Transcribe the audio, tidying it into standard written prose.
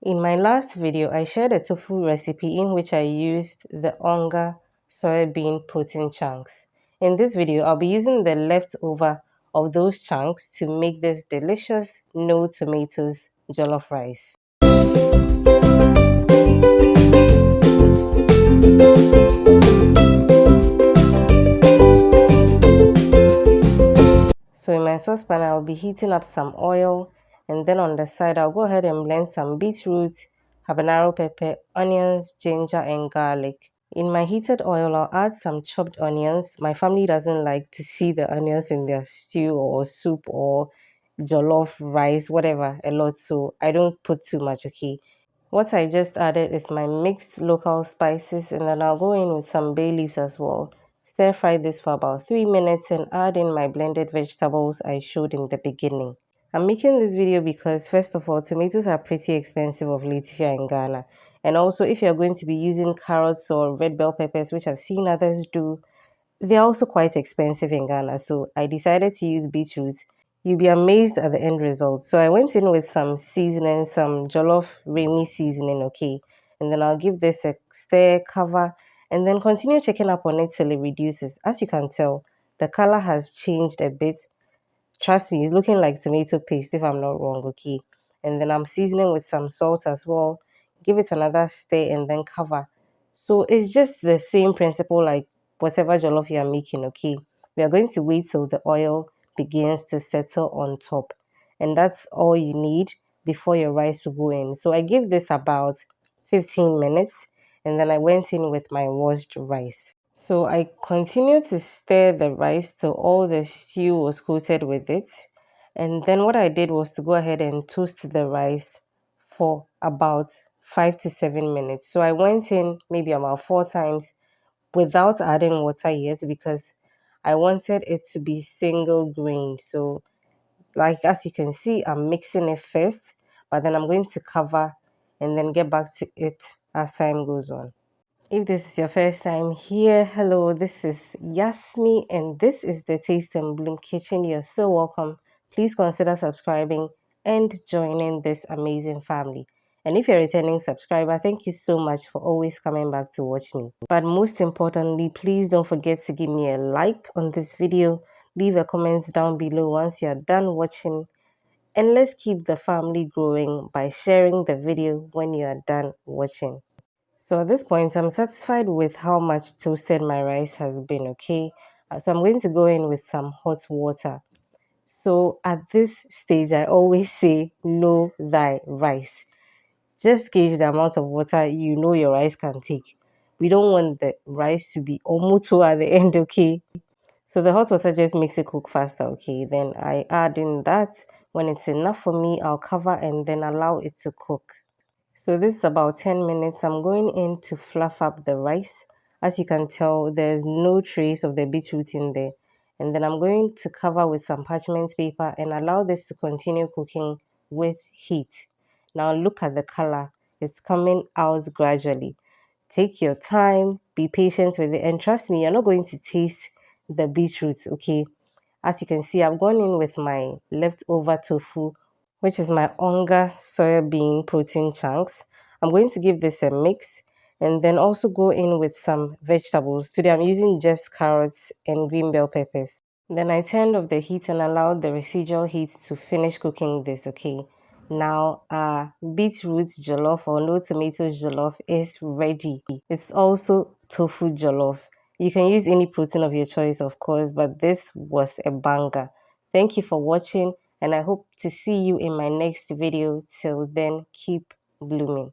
In my last video, I shared a tofu recipe in which I used the onga soybean protein chunks. In this video, I'll be using the leftover of those chunks to make this delicious no tomatoes jollof rice. So in my saucepan, I'll be heating up some oil, and then on the side, I'll go ahead and blend some beetroot, habanero pepper, onions, ginger, and garlic. In my heated oil, I'll add some chopped onions. My family doesn't like to see the onions in their stew or soup or jollof rice, whatever, a lot, so I don't put too much, okay? What I just added is my mixed local spices, and then I'll go in with some bay leaves as well. Stir fry this for about 3 minutes and add in my blended vegetables I showed in the beginning. I'm making this video because first of all, tomatoes are pretty expensive of late if you're in Ghana. And also if you're going to be using carrots or red bell peppers, which I've seen others do, they're also quite expensive in Ghana. So I decided to use beetroot. You'll be amazed at the end result. So I went in with some seasoning, some jollof Remy seasoning, okay? And then I'll give this a stir, cover, and then continue checking up on it till it reduces. As you can tell, the color has changed a bit. Trust me, it's looking like tomato paste if I'm not wrong, okay? And then I'm seasoning with some salt as well. Give it another stir and then cover. So it's just the same principle like whatever jollof you are making, okay? We are going to wait till the oil begins to settle on top. And that's all you need before your rice will go in. So I give this about 15 minutes and then I went in with my washed rice. So I continued to stir the rice till all the stew was coated with it. And then what I did was to go ahead and toast the rice for about 5 to 7 minutes. So I went in maybe about 4 times without adding water yet because I wanted it to be single grain. So like as you can see, I'm mixing it first, but then I'm going to cover and then get back to it as time goes on. If this is your first time here, hello, this is Yasmi and this is the Taste and Bloom Kitchen. You're so welcome. Please consider subscribing and joining this amazing family. And if you're a returning subscriber, thank you so much for always coming back to watch me. But most importantly, please don't forget to give me a like on this video. Leave a comment down below once you're done watching. And let's keep the family growing by sharing the video when you are done watching. So at this point, I'm satisfied with how much toasted my rice has been, okay? So I'm going to go in with some hot water. So at this stage, I always say, know thy rice. Just gauge the amount of water you know your rice can take. We don't want the rice to be almost at the end, okay? So the hot water just makes it cook faster, okay? Then I add in that. When it's enough for me, I'll cover and then allow it to cook. So this is about 10 minutes. I'm going in to fluff up the rice. As you can tell, there's no trace of the beetroot in there. And then I'm going to cover with some parchment paper and allow this to continue cooking with heat. Now look at the color. It's coming out gradually. Take your time, be patient with it, and trust me, you're not going to taste the beetroot, okay? As you can see, I've gone in with my leftover tofu, which is my onga soybean protein chunks. I'm going to give this a mix and then also go in with some vegetables. Today I'm using just carrots and green bell peppers. Then I turned off the heat and allowed the residual heat to finish cooking this, okay? Now beetroot jollof or no tomatoes jollof is ready. It's also tofu jollof. You can use any protein of your choice, of course, but this was a banger. Thank you for watching and I hope to see you in my next video. Till then, keep blooming.